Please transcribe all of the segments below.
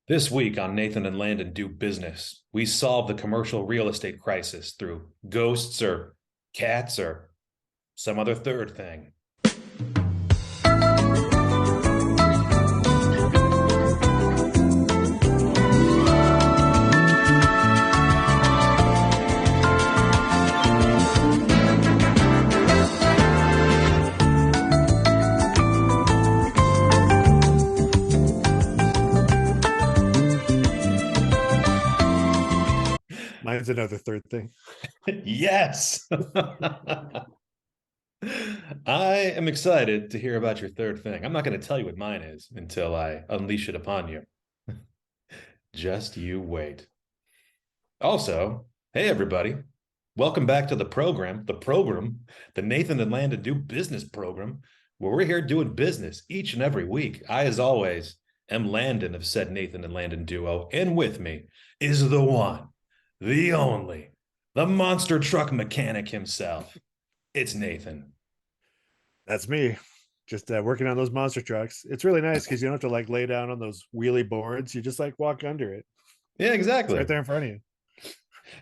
This week on Nathan and Landon Do Business, we solve the commercial real estate crisis through ghosts or cats or some other third thing. Mine's another third thing. Yes! I am excited to hear about your third thing. I'm not going to tell you what mine is until I unleash it upon you. Just you wait. Also, hey everybody, welcome back to the program, the Nathan and Landon Do Business program, where we're here doing business each and every week. I, as always, am Landon of said Nathan and Landon duo, and with me is the one, the only, the monster truck mechanic himself. It's Nathan. That's me. Just working on those monster trucks. It's really nice because you don't have to like lay down on those wheelie boards. You just like walk under it. Yeah, It's exactly. right there in front of you.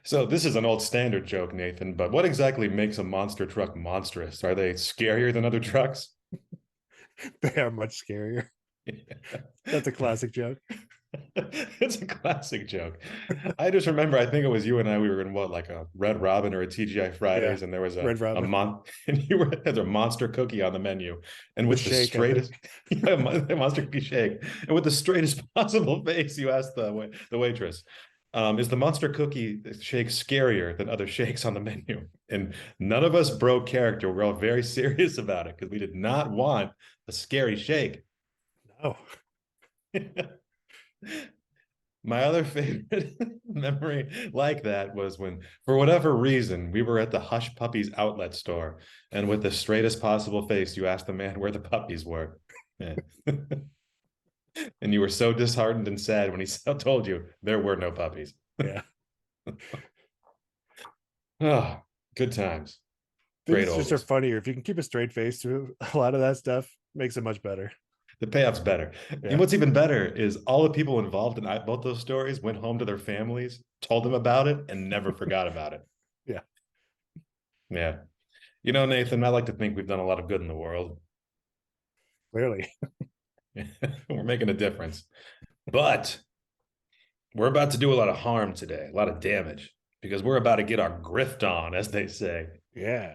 So this is an old standard joke, Nathan, but what exactly makes a monster truck monstrous? Are they scarier than other trucks? They are much scarier. That's a classic joke. It's a classic joke. I just remember, I think it was you and I, we were in what, like a Red Robin or a TGI Fridays, Yeah, and there was Red a Robin. and you had a monster cookie on the menu, and with the shake, straightest yeah, monster cookie shake, and with the straightest possible face, you asked the waitress, is the monster cookie shake scarier than other shakes on the menu? And none of us broke character. We're all very serious about it because we did not want a scary shake. No. My other favorite memory like that was when, for whatever reason, we were at the Hush Puppies outlet store, and with the straightest possible face, you asked the man where the puppies were. Yeah. And you were so disheartened and sad when he told you there were no puppies. Yeah. Oh, good times. Great Things just are oldies. funnier. If you can keep a straight face through a lot of that stuff, makes it much better. The payoff's better. Yeah. And what's even better is all the people involved in both those stories went home to their families, told them about it, and never forgot about it. Yeah. Yeah. You know, Nathan, I like to think we've done a lot of good in the world. Clearly. We're making a difference. But we're about to do a lot of harm today, a lot of damage, because we're about to get our grift on, as they say. Yeah.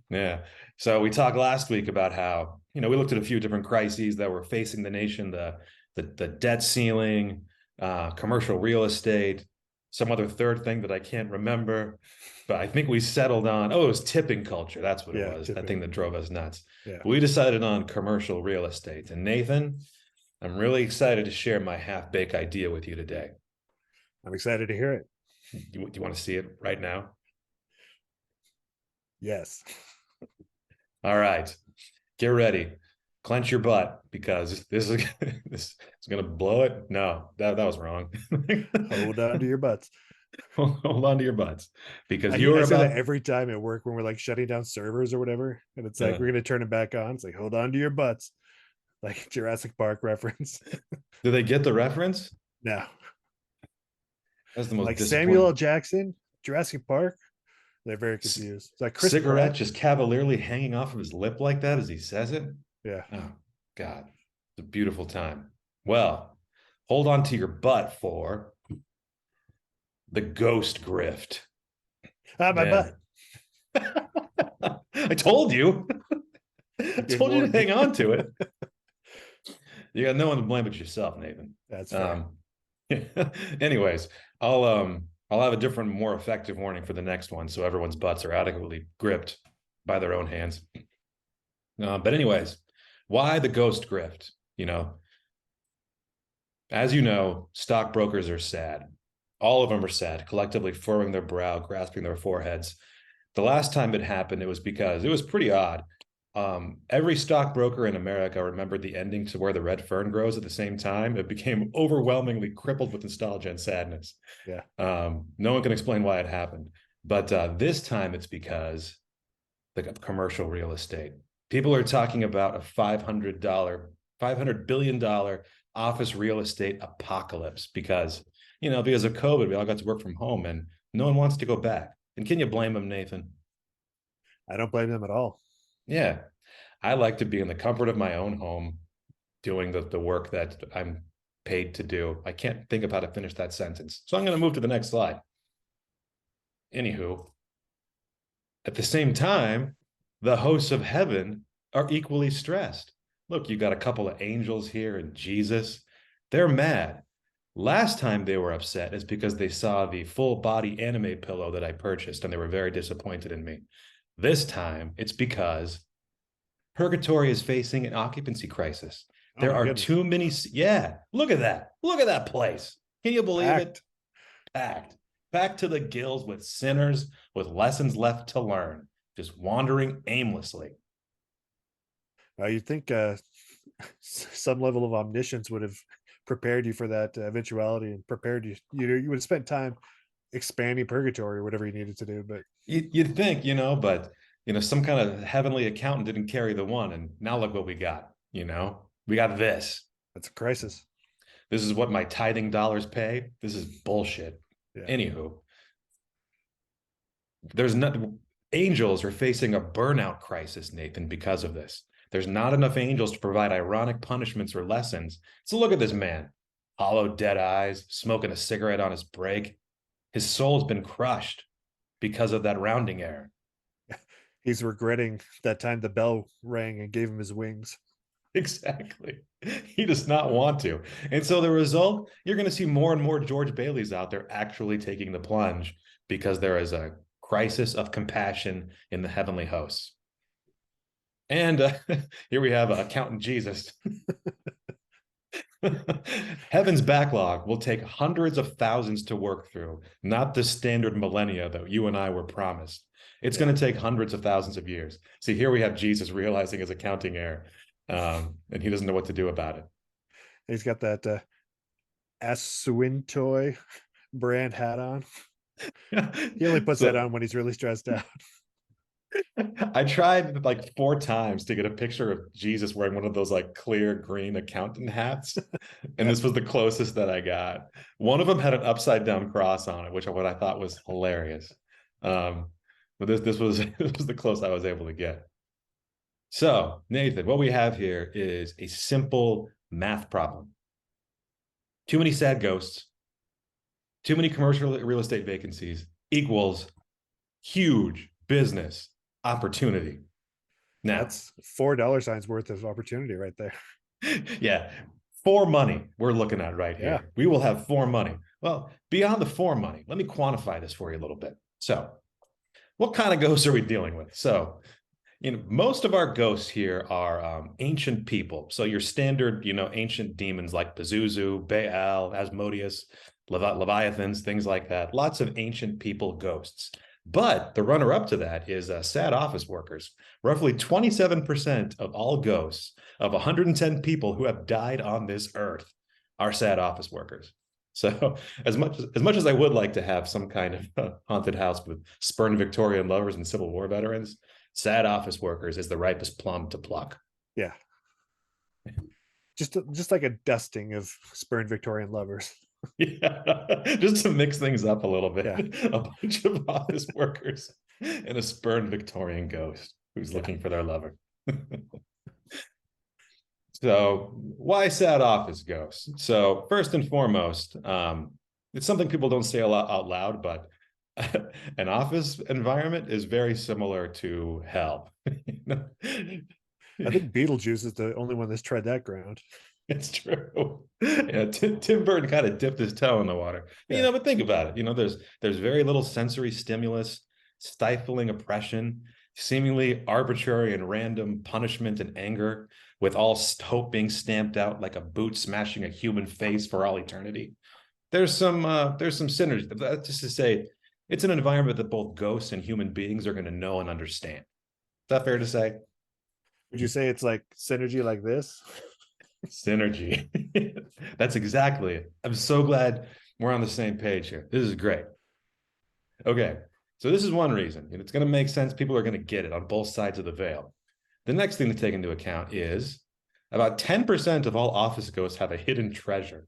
Yeah. So we talked last week about how, we looked at a few different crises that were facing the nation, the debt ceiling, commercial real estate, some other third thing that I can't remember. But I think we settled on, it was tipping culture. That's what it was, tipping. that thing that drove us nuts. Yeah. But we decided on commercial real estate. And Nathan, I'm really excited to share my half-baked idea with you today. I'm excited to hear it. Do you want to see it right now? Yes. All right. Get ready. Clench your butt, because this is going to blow it. No, that was wrong. Hold on to your butts. Hold on to your butts, because I say that every time at work when we're like shutting down servers or whatever, and it's like we're gonna turn it back on. It's like, hold on to your butts, like Jurassic Park reference. Do they get the reference? No. That's the most like Samuel L. Jackson, Jurassic Park. They're very confused. It's like Chris cigarette Pratt just cavalierly hanging off of his lip like that as he says it. Yeah. Oh God, it's a beautiful time. Well, hold on to your butt for the ghost grift. My butt. I told you. I told you to hang on to it. You got no one to blame but yourself, Nathan. That's fair. Anyways, I'll have a different, more effective warning for the next one, so everyone's butts are adequately gripped by their own hands. But anyways, why the ghost grift? As you know, stockbrokers are sad. All of them are sad, collectively furrowing their brow, grasping their foreheads. The last time it happened, it was because it was pretty odd. Every stockbroker in America remembered the ending to Where the Red Fern Grows at the same time. It became overwhelmingly crippled with nostalgia and sadness. Yeah. No one can explain why it happened. But this time it's because the commercial real estate. People are talking about a $500 billion office real estate apocalypse because, because of COVID, we all got to work from home and no one wants to go back. And can you blame them, Nathan? I don't blame them at all. Yeah. I like to be in the comfort of my own home doing the work that I'm paid to do. I can't think of how to finish that sentence. So I'm going to move to the next slide. Anywho, at the same time, the hosts of heaven are equally stressed. Look, you got a couple of angels here and Jesus. They're mad. Last time they were upset is because they saw the full body anime pillow that I purchased and they were very disappointed in me. This time it's because Purgatory is facing an occupancy crisis. Oh There my are goodness. too many. Yeah, look at that. Look at that place. Can you believe it? Packed. Packed. Packed to the gills with sinners with lessons left to learn, just wandering aimlessly. You'd think some level of omniscience would have prepared you for that eventuality and prepared you. You would have spent time expanding purgatory or whatever you needed to do. But You'd think, but some kind of heavenly accountant didn't carry the one, and now look what we got. We got this. that's a crisis. This is what my tithing dollars pay. This is bullshit. Yeah. Anywho, there's not angels are facing a burnout crisis, Nathan, because of this. There's not enough angels to provide ironic punishments or lessons. So look at this man, hollow, dead eyes, smoking a cigarette on his break. His soul's been crushed because of that rounding error. He's regretting that time the bell rang and gave him his wings. Exactly. He does not want to. And so the result, you're going to see more and more George Baileys out there actually taking the plunge because there is a crisis of compassion in the heavenly hosts. And here we have accountant Jesus. Heaven's backlog will take hundreds of thousands to work through, not the standard millennia that you and I were promised. It's going to take hundreds of thousands of years. See, here we have Jesus realizing his accounting error, and he doesn't know what to do about it. He's got that Asuintoy brand hat on. He only puts that on when he's really stressed out. I tried like 4 times to get a picture of Jesus wearing one of those like clear green accountant hats. And this was the closest that I got. One of them had an upside down cross on it, which what I thought was hilarious. But this was this was the close I was able to get. So, Nathan, what we have here is a simple math problem. Too many sad ghosts, too many commercial real estate vacancies equals huge business opportunity. Now, that's $4 signs worth of opportunity right there. Yeah, for money we're looking at right here. Yeah. We will have for money. Well, beyond the for money, let me quantify this for you a little bit. So, what kind of ghosts are we dealing with? So, most of our ghosts here are ancient people. So your standard, ancient demons like Pazuzu, Baal, Asmodeus, Leviathans, things like that. Lots of ancient people ghosts. But the runner-up to that is sad office workers. Roughly 27% of all ghosts of 110 people who have died on this earth are sad office workers. So as much as I would like to have some kind of haunted house with spurned Victorian lovers and Civil War veterans, sad office workers is the ripest plum to pluck. Yeah. Just like a dusting of spurned Victorian lovers. Yeah, just to mix things up a little bit. Yeah. A bunch of office workers and a spurned Victorian ghost who's looking for their lover. So why sad office ghosts? So first and foremost, it's something people don't say a lot out loud, but an office environment is very similar to hell. I think Beetlejuice is the only one that's tried that ground. It's true. Yeah, Tim Burton kind of dipped his toe in the water. Yeah. But think about it. There's very little sensory stimulus, stifling oppression, seemingly arbitrary and random punishment and anger, with all hope being stamped out like a boot smashing a human face for all eternity. There's some synergy. That's just to say, it's an environment that both ghosts and human beings are going to know and understand. Is that fair to say? Would you say it's like synergy like this? Synergy. That's exactly it. I'm so glad we're on the same page here. This is great. Okay, so this is one reason. It's going to make sense. People are going to get it on both sides of the veil. The next thing to take into account is About 10% of all office ghosts have a hidden treasure.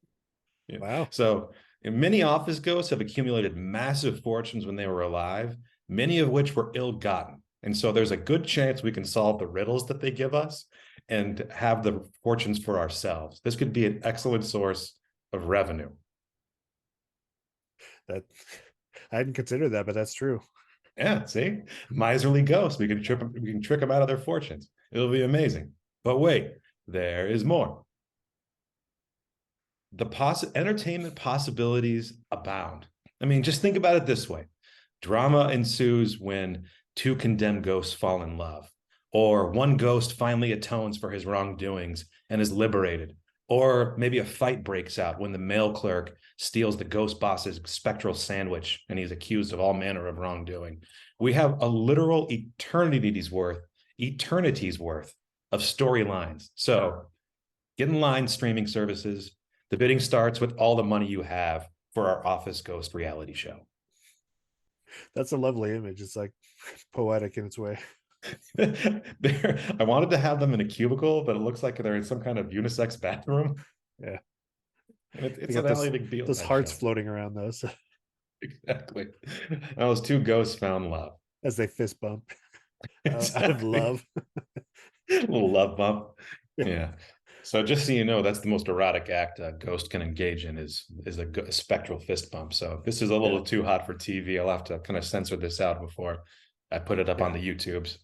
Yeah. Wow. So many office ghosts have accumulated massive fortunes when they were alive, many of which were ill-gotten. And so there's a good chance we can solve the riddles that they give us and have the fortunes for ourselves. This could be an excellent source of revenue. That I hadn't considered that, but that's true. Yeah, see, miserly ghosts. We can trick them out of their fortunes. It'll be amazing. But wait, there is more. The entertainment possibilities abound. I mean, just think about it this way. Drama ensues when two condemned ghosts fall in love, or one ghost finally atones for his wrongdoings and is liberated, or maybe a fight breaks out when the mail clerk steals the ghost boss's spectral sandwich and he's accused of all manner of wrongdoing. We have a literal eternity's worth of storylines. So get in line, streaming services. The bidding starts with all the money you have for our Office Ghost reality show. That's a lovely image. It's like poetic in its way. I wanted to have them in a cubicle, but it looks like they're in some kind of unisex bathroom. Yeah. And it's They a got really big deal. those hearts floating around those Exactly. Those two ghosts found love. as they fist bump out of Exactly. love. Little love bump. Yeah. Yeah. So just so you know, that's the most erotic act a ghost can engage in is a spectral fist bump. So if this is a little Yeah. too hot for TV, I'll have to kind of censor this out before I put it up Yeah. on the YouTubes.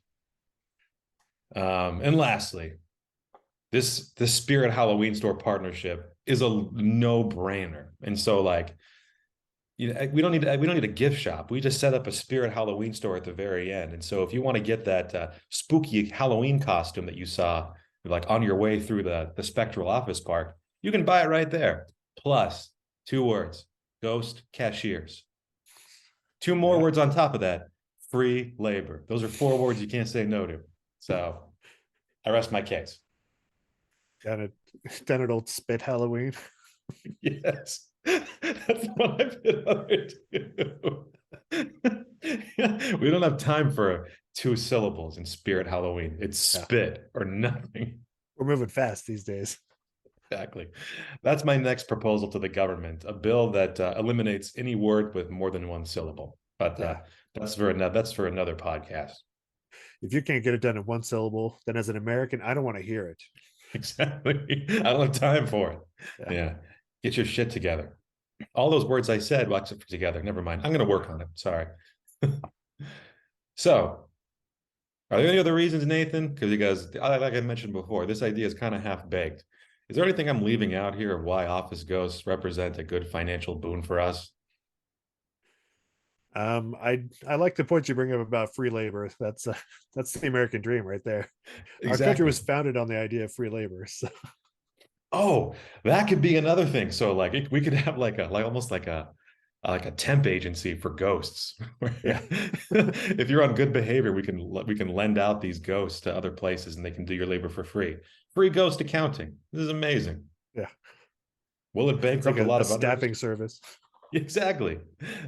And lastly, this Spirit Halloween store partnership is a no-brainer. And so like, you know, we don't need a gift shop. We just set up a Spirit Halloween store at the very end. And so if you want to get that spooky Halloween costume that you saw like on your way through the Spectral Office Park, you can buy it right there. Plus, 2 words: ghost cashiers. 2 more words on top of that: free labor. Those are 4 words you can't say no to. So I rest my case. Done it old spit Halloween. Yes. That's what I've been up to. We don't have time for 2 syllables in Spirit Halloween. It's spit or nothing. We're moving fast these days. Exactly. That's my next proposal to the government, a bill that eliminates any word with more than 1 syllable. But that's for another podcast. If you can't get it done in 1 syllable, then as an American, I don't want to hear it. Exactly. I don't have time for it. Yeah. Get your shit together. All those words I said, watch it together. Never mind. I'm going to work on it. Sorry. So, are there any other reasons, Nathan? Because like I mentioned before, this idea is kind of half-baked. Is there anything I'm leaving out here of why office ghosts represent a good financial boon for us? I like the point you bring up about free labor. That's the American dream right there. Exactly. Our country was founded on the idea of free labor. So. Oh, that could be another thing. So like we could have like almost like a temp agency for ghosts. Yeah. If you're on good behavior, we can lend out these ghosts to other places and they can do your labor for free. Free ghost accounting. This is amazing. Yeah. Will it bankrupt a lot of staffing service? Exactly.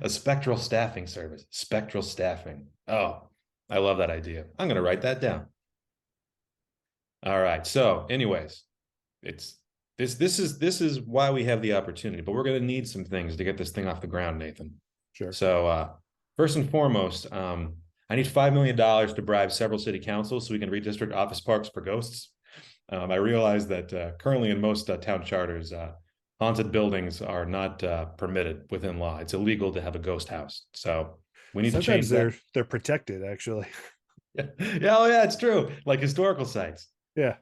A spectral staffing service. Spectral staffing. Oh, I love that idea. I'm going to write that down. All right. So anyways, this is why we have the opportunity, but we're going to need some things to get this thing off the ground, Nathan. Sure. So first and foremost, I need $5 million to bribe several city councils so we can redistrict office parks for ghosts. I realize that currently in most town charters, haunted buildings are not permitted within law. It's illegal to have a ghost house. So we need to change that. They're protected, actually. Yeah. Oh yeah, it's true. Like historical sites. Yeah.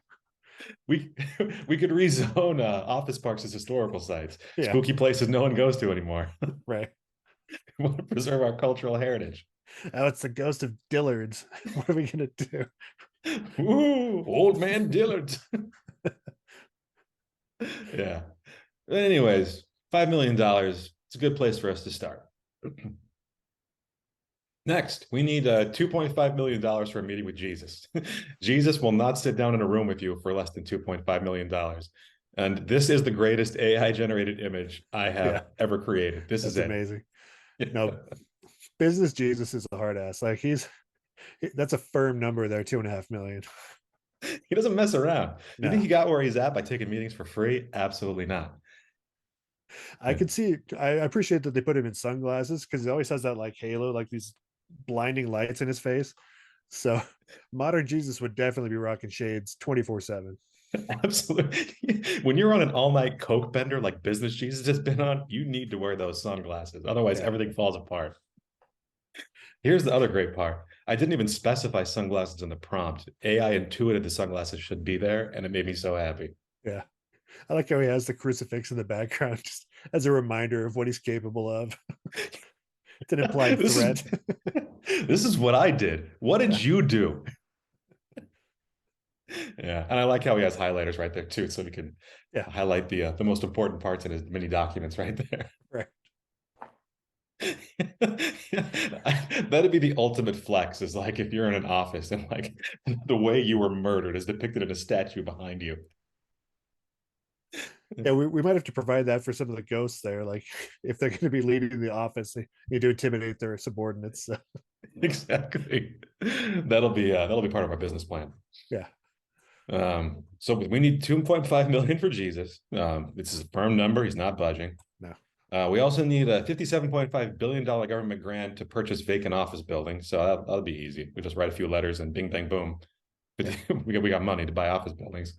We could rezone office parks as historical sites. Yeah. Spooky places no one goes to anymore. Right. We want to preserve our cultural heritage. Oh, it's the ghost of Dillard's. What are we gonna do? Ooh, old man Dillard's. Yeah. Anyways, $5 million. It's a good place for us to start. Next, we need $2.5 million for a meeting with Jesus. Jesus will not sit down in a room with you for less than $2.5 million. And this is the greatest AI-generated image I have ever created. This is amazing. No, business Jesus is a hard ass. Like that's a firm number there, 2.5 million. He doesn't mess around. You think No, he got where he's at by taking meetings for free? Absolutely not. I could see. I appreciate that they put him in sunglasses because he always has that like halo, like these blinding lights in his face. So modern Jesus would definitely be rocking shades 24/7. Absolutely. When you're on an all-night coke bender like business Jesus has been on, you need to wear those sunglasses. Otherwise, Yeah. everything falls apart. Here's the other great part. I didn't even specify sunglasses in the prompt. AI intuited the sunglasses should be there, and it made me so happy. Yeah. I like how he has the crucifix in the background just as a reminder of what he's capable of. It's an implied This is threat. this is what I did. What did Yeah. you do? Yeah, and I like how he has highlighters right there too, so we can Yeah. highlight the most important parts in his mini documents right there. Right. That'd be the ultimate flex, is like if you're in an office and like the way you were murdered is depicted in a statue behind you. Yeah, we might have to provide that for some of the ghosts there. Like if they're going to be leading the office, they need to intimidate their subordinates. Exactly. That'll be part of our business plan. Yeah. So we need 2.5 million for Jesus. This is a firm number. He's not budging. No. We also need a $57.5 billion government grant to purchase vacant office buildings. So that'll be easy. We just write a few letters and bing, bang, boom. Yeah. We got money to buy office buildings.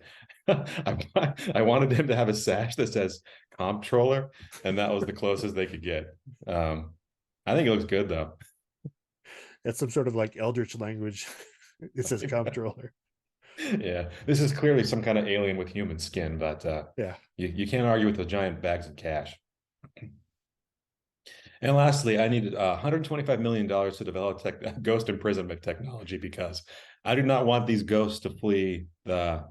I wanted him to have a sash that says comptroller, and that was the closest they could get. I think it looks good though. It's some sort of like eldritch language. It says comptroller. Yeah, this is clearly some kind of alien with human skin, but Yeah. you can't argue with the giant bags of cash. And lastly, I needed $125 million to develop ghost imprisonment technology because I do not want these ghosts to flee the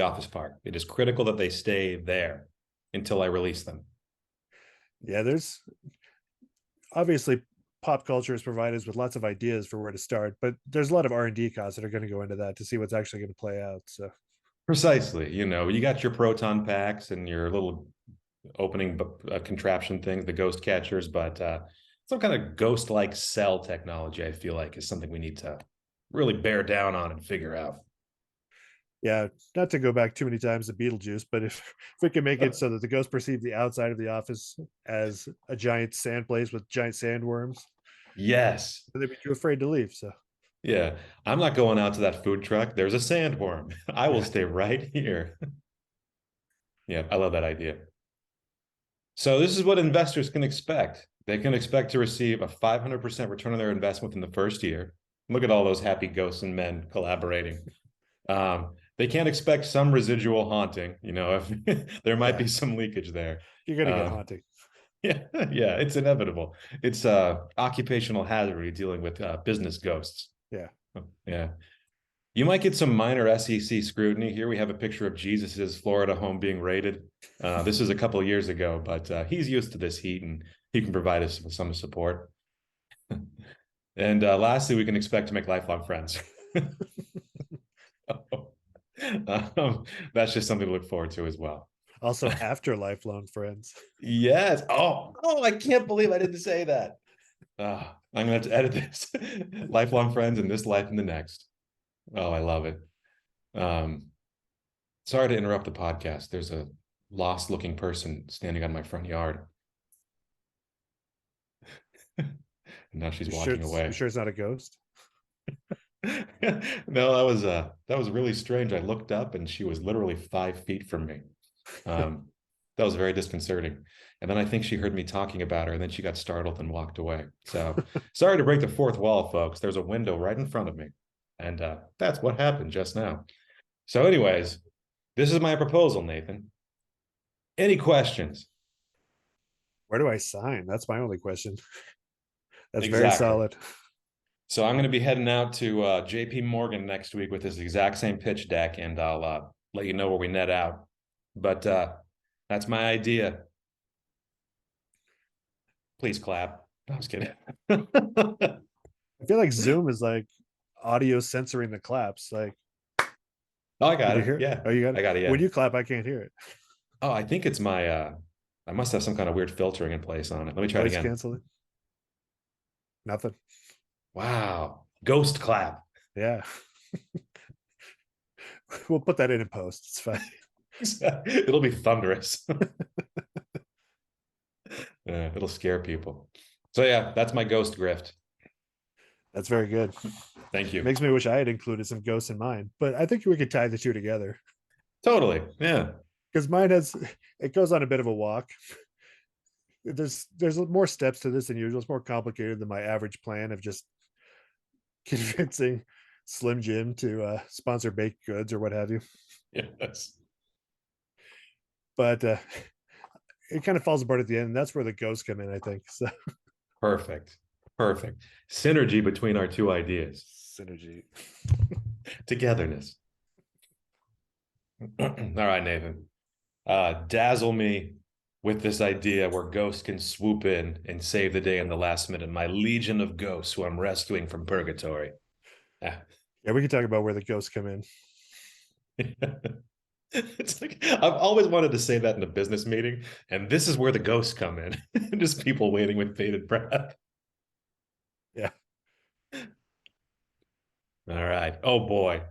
office park. It is critical that they stay there until I release them. Yeah. There's obviously pop culture has provided us with lots of ideas for where to start, but there's a lot of R&D costs that are going to go into that to see what's actually going to play out. So Precisely. You got your proton packs and your little opening contraption things, the ghost catchers, but some kind of ghost-like cell technology, I feel like, is something we need to really bear down on and figure out. yeah, not to go back too many times to Beetlejuice, but if we can make it so that the ghosts perceive the outside of the office as a giant sand place with giant sandworms, Yes. then they'd be too afraid to leave. So Yeah. I'm not going out to that food truck. There's a sandworm. I will yeah. stay right here. Yeah, I love that idea. So this is what investors can expect. They can expect to receive a 500% return on their investment within the first year. Look at all those happy ghosts and men collaborating. They can't expect some residual haunting. If there might Yeah, be some leakage there. you're gonna get Um, haunting. yeah, yeah, it's inevitable. It's occupational hazard dealing with business ghosts. Yeah. Yeah. You might get some minor SEC scrutiny. Here we have a picture of Jesus's Florida home being raided. This is a couple of years ago, but he's used to this heat and he can provide us with some support. And lastly, we can expect to make lifelong friends. That's just something to look forward to as well. Also, after lifelong friends. Yes. Oh, I can't believe I didn't say that. I'm going to have to edit this. Lifelong friends in this life and the next. Oh, I love it. Um, Sorry to interrupt the podcast. There's a lost looking person standing on my front yard. And now she's walking You away. sure it's not a ghost? No, that was really strange. I looked up and she was literally 5 feet from me. That was very disconcerting. And then I think she heard me talking about her and then she got startled and walked away. So sorry to break the fourth wall, folks. There's a window right in front of me. And that's what happened just now. So, anyways, this is my proposal, Nathan. Any questions? Where do I sign? That's my only question. That's very Exactly. solid. So I'm going to be heading out to JP Morgan next week with this exact same pitch deck, and I'll let you know where we net out. But that's my idea. Please clap. No, I was kidding. I feel like Zoom is like audio censoring the claps. Like, Oh, I did got you it. hear it? Yeah, Oh, you got I it. got it. Yeah. When you clap, I can't hear it. Oh, I think it's my. I must have some kind of weird filtering in place on it. Let me try it Noise again. canceling. Nothing. Wow, ghost clap. Yeah. We'll put that in post. It's fine. It'll be thunderous. It'll scare people. So yeah, that's my ghost grift. That's very good. Thank you. Makes me wish I had included some ghosts in mine, but I think we could tie the two together Totally. Yeah. because mine has it goes on a bit of a walk. There's more steps to this than usual. It's more complicated than my average plan of just convincing Slim Jim to sponsor baked goods or what have you. Yes. But it kind of falls apart at the end. And that's where the ghosts come in, I think. So Perfect. Perfect. Synergy between our two ideas. synergy. Togetherness. All right, Nathan. Dazzle me with this idea where ghosts can swoop in and save the day in the last minute. My legion of ghosts who I'm rescuing from purgatory. Yeah, we can talk about where the ghosts come in. It's like I've always wanted to say that in a business meeting, and this is where the ghosts come in. Just people waiting with bated breath. Yeah. All right. Oh boy.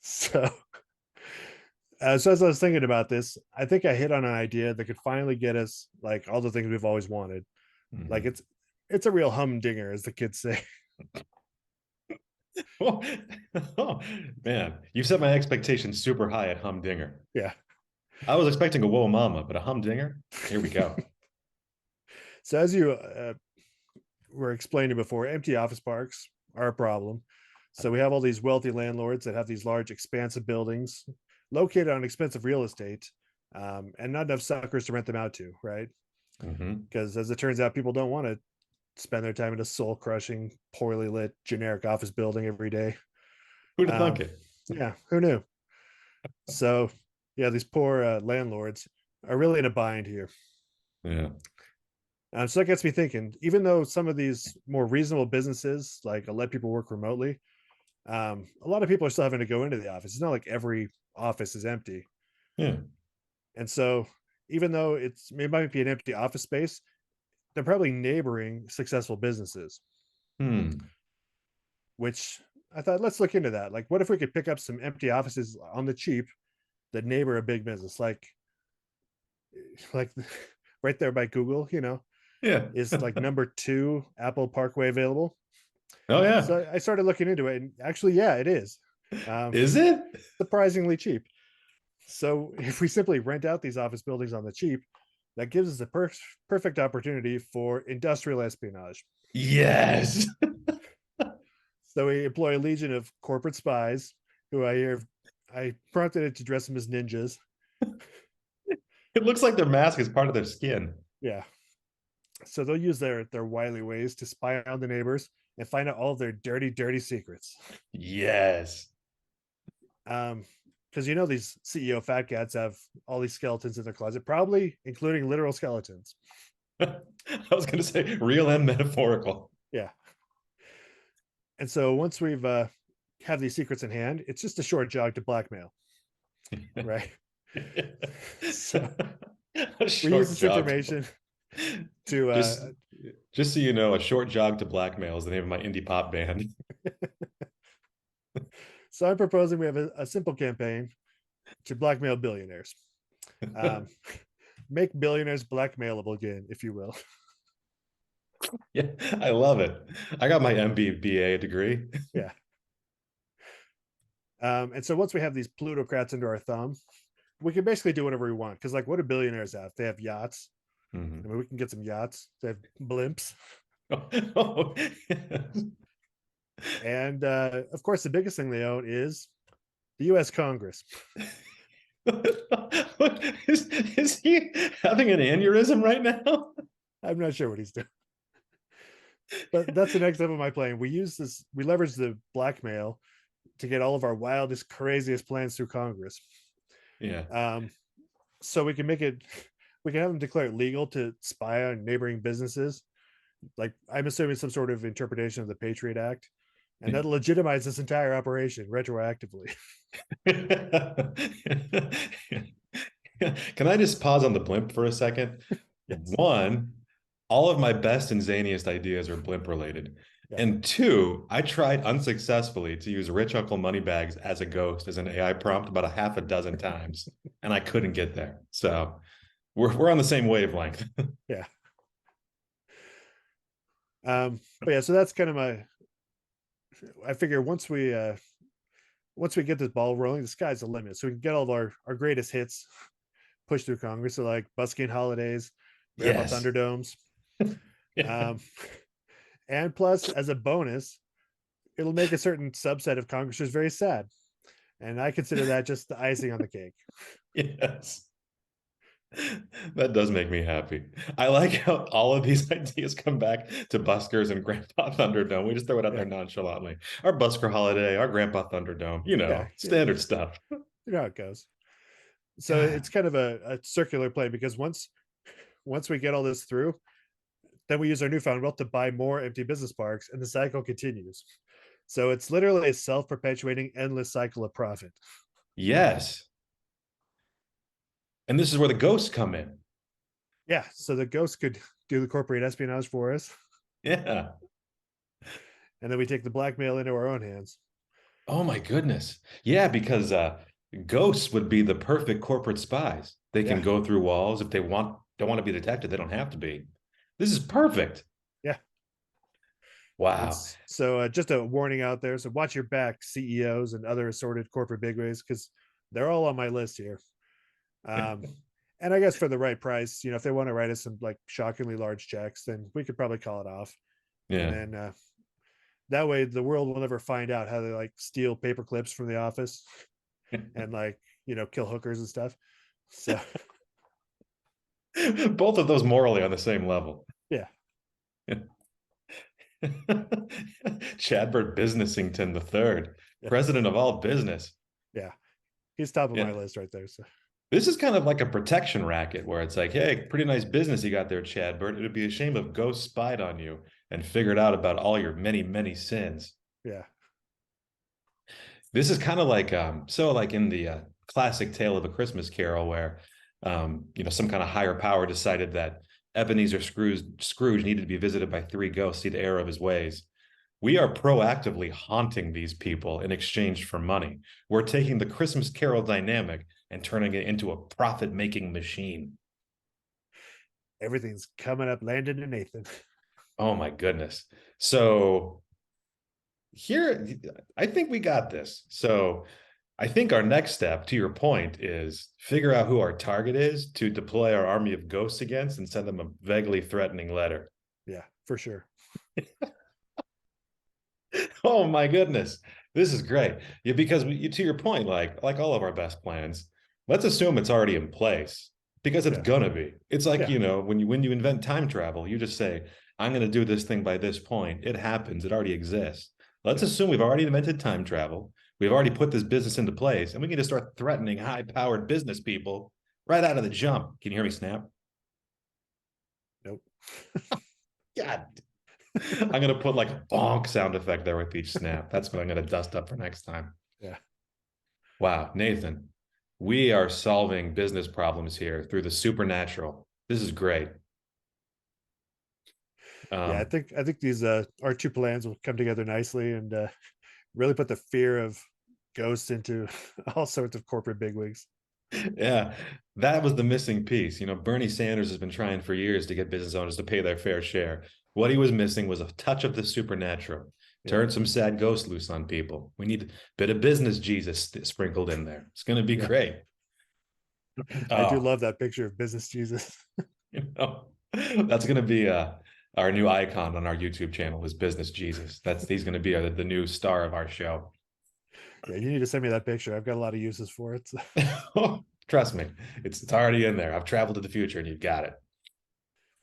So, so as I was thinking about this, I think I hit on an idea that could finally get us like all the things we've always wanted. Like it's a real humdinger, as the kids say. Oh, oh, man, you set my expectations super high at humdinger. Yeah. I was expecting a whoa mama, but a humdinger? Here we go. So as you were explaining before, empty office parks are a problem. So we have all these wealthy landlords that have these large, expansive buildings located on expensive real estate, and not enough suckers to rent them out to, right? Because as it turns out, people don't want to spend their time in a soul crushing, poorly lit, generic office building every day. Who'd have thunk it? Yeah, who knew? So, yeah, these poor landlords are really in a bind here. Yeah. So that gets me thinking, even though some of these more reasonable businesses like let people work remotely, a lot of people are still having to go into the office. It's not like every office is empty. Yeah. And so even though it might be an empty office space, they're probably neighboring successful businesses, which I thought, let's look into that. Like, what if we could pick up some empty offices on the cheap that neighbor a big business, like right there by Google, Yeah. is like number 2 Apple Parkway available. Oh, yeah. So I started looking into it, and actually, yeah, it is. Is it? Surprisingly cheap. So if we simply rent out these office buildings on the cheap, that gives us a perfect opportunity for industrial espionage. Yes. So we employ a legion of corporate spies who I prompted it to dress them as ninjas. It looks like their mask is part of their skin. Yeah. So they'll use their wily ways to spy on the neighbors and find out all of their dirty, dirty secrets. Yes. Because these CEO fat cats have all these skeletons in their closet, probably including literal skeletons. I was going to say real and metaphorical. Yeah. And so once we've have these secrets in hand, it's just a short jog to blackmail, right? So we use this information to just so you know, a short jog to blackmail is the name of my indie pop band. So I'm proposing we have a simple campaign to blackmail billionaires. Make billionaires blackmailable again, if you will. Yeah, I love it. I got my MBA degree. Yeah. And so once we have these plutocrats under our thumb, we can basically do whatever we want. Because, like, what do billionaires have? They have yachts. I mean, we can get some yachts. They have blimps. Oh, yes. And of course, the biggest thing they own is the U.S. Congress. Is he having an aneurysm right now? I'm not sure what he's doing. But that's the next step of my plan. We leverage the blackmail to get all of our wildest, craziest plans through Congress. Yeah. So we can have them declare it legal to spy on neighboring businesses. Like, I'm assuming some sort of interpretation of the Patriot Act. And that'll legitimize this entire operation retroactively. Can I just pause on the blimp for a second? Yes. One, all of my best and zaniest ideas are blimp related. Yeah. And two, I tried unsuccessfully to use Rich Uncle Moneybags as a ghost as an AI prompt about a half a dozen times, and I couldn't get there. So we're on the same wavelength. Yeah. But yeah, so that's kind of I figure once we get this ball rolling, the sky's the limit. So we can get all of our greatest hits pushed through Congress. So like busking holidays, Grandpa Yes. Thunderdomes. Yeah. Um, and plus, as a bonus, it'll make a certain subset of Congressers very sad. And I consider that just the icing on the cake. Yes. That does make me happy. I like how all of these ideas come back to Buskers and Grandpa Thunderdome. We just throw it out Yeah. there nonchalantly. Our Busker holiday, our Grandpa Thunderdome, Yeah. standard stuff. You know how it goes. So God. it's kind of a circular play because once we get all this through, then we use our newfound wealth to buy more empty business parks, and the cycle continues. So it's literally a self-perpetuating endless cycle of profit. Yes. And this is where the ghosts come in. Yeah. So the ghosts could do the corporate espionage for us, Yeah. and then we take the blackmail into our own hands. Oh my goodness. Yeah, because ghosts would be the perfect corporate spies. They can Yeah. go through walls if they don't want to be detected. They don't have to be. This is perfect. Yeah. And Wow. so just a warning out there. So watch your back, CEOs and other assorted corporate bigwigs, because they're all on my list here. Um, and I guess for the right price, if they want to write us some like shockingly large checks, then we could probably call it off. And Yeah. then that way the world will never find out how they like steal paper clips from the office and like, kill hookers and stuff. So Both of those morally on the same level. yeah. Chadbert Businessington the third, Yeah. president of all business. Yeah. He's top of my Yeah. list right there. So This is kind of like a protection racket where it's like, hey, pretty nice business you got there, Chadbert. It would be a shame if ghosts spied on you and figured out about all your many, many sins. yeah. This is kind of like so like in the classic tale of a Christmas Carol where some kind of higher power decided that Ebenezer Scrooge needed to be visited by three ghosts, see the error of his ways. We are proactively haunting these people in exchange for money. We're taking the Christmas Carol dynamic and turning it into a profit-making machine. Everything's coming up Landon and Nathan. Oh my goodness. So here, I think we got this. So I think our next step, to your point, is figure out who our target is to deploy our army of ghosts against and send them a vaguely threatening letter. Yeah, for sure. Oh my goodness, this is great. Yeah, because to your point, like all of our best plans, let's assume it's already in place because it's Yeah. gonna be. It's like Yeah. when you invent time travel, you just say, "I'm gonna do this thing by this point." It happens. It already exists. Let's Yeah. assume we've already invented time travel. We've already put this business into place, and we can just start threatening high-powered business people right out of the jump. Can you hear me snap? Nope. God, I'm gonna put like a bonk sound effect there with each snap. That's what I'm gonna dust up for next time. Yeah. Wow, Nathan, we are solving business problems here through the supernatural. This is great. Yeah, I Um, think these our two plans will come together nicely and really put the fear of ghosts into all sorts of corporate bigwigs. yeah, that was the missing piece. Bernie Sanders has been trying for years to get business owners to pay their fair share. What he was missing was a touch of the supernatural. Yeah. Turn some sad ghosts loose on people. We need a bit of business Jesus sprinkled in there. It's going to be Yeah. great. I do Oh, love that picture of business Jesus. that's going to be our new icon on our YouTube channel is Business Jesus. He's going to be the new star of our show. Yeah, you need to send me that picture. I've got a lot of uses for it. Trust me, it's already in there. I've traveled to the future and you've got it.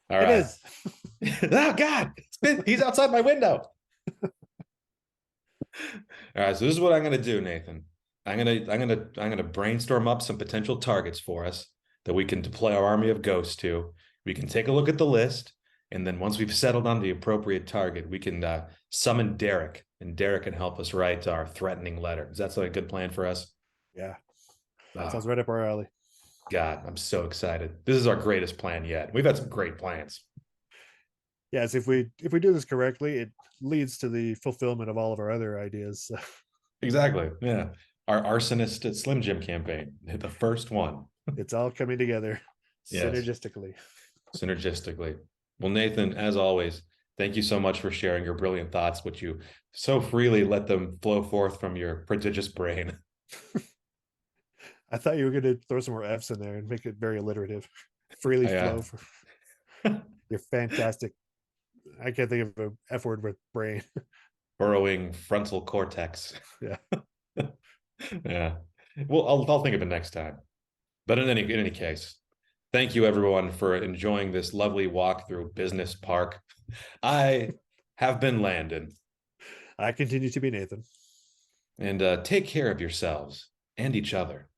All It right. is. Oh God, he's outside my window. All right, so this is what I'm gonna do, Nathan. I'm gonna brainstorm up some potential targets for us that we can deploy our army of ghosts to. We can take a look at the list, and then once we've settled on the appropriate target, we can summon Derek, and Derek can help us write our threatening letter. Does that sound like a good plan for us? Yeah. Sounds Oh, right up our alley. God, I'm so excited. This is our greatest plan yet. We've had some great plans. Yes, if we do this correctly, it leads to the fulfillment of all of our other ideas. So Exactly. Yeah. Our arsonist at Slim Jim campaign, the first one. it's all coming together Yes, synergistically. synergistically. Well, Nathan, as always, thank you so much for sharing your brilliant thoughts, which you so freely let them flow forth from your prodigious brain. I thought you were going to throw some more F's in there and make it very alliterative. Freely I, flow. You're fantastic. I can't think of an F word with brain. burrowing frontal cortex. Yeah. Yeah. Well, I'll think of it next time. But in any case, thank you everyone for enjoying this lovely walk through Business Park. I have been Landon, I continue to be Nathan. and take care of yourselves and each other.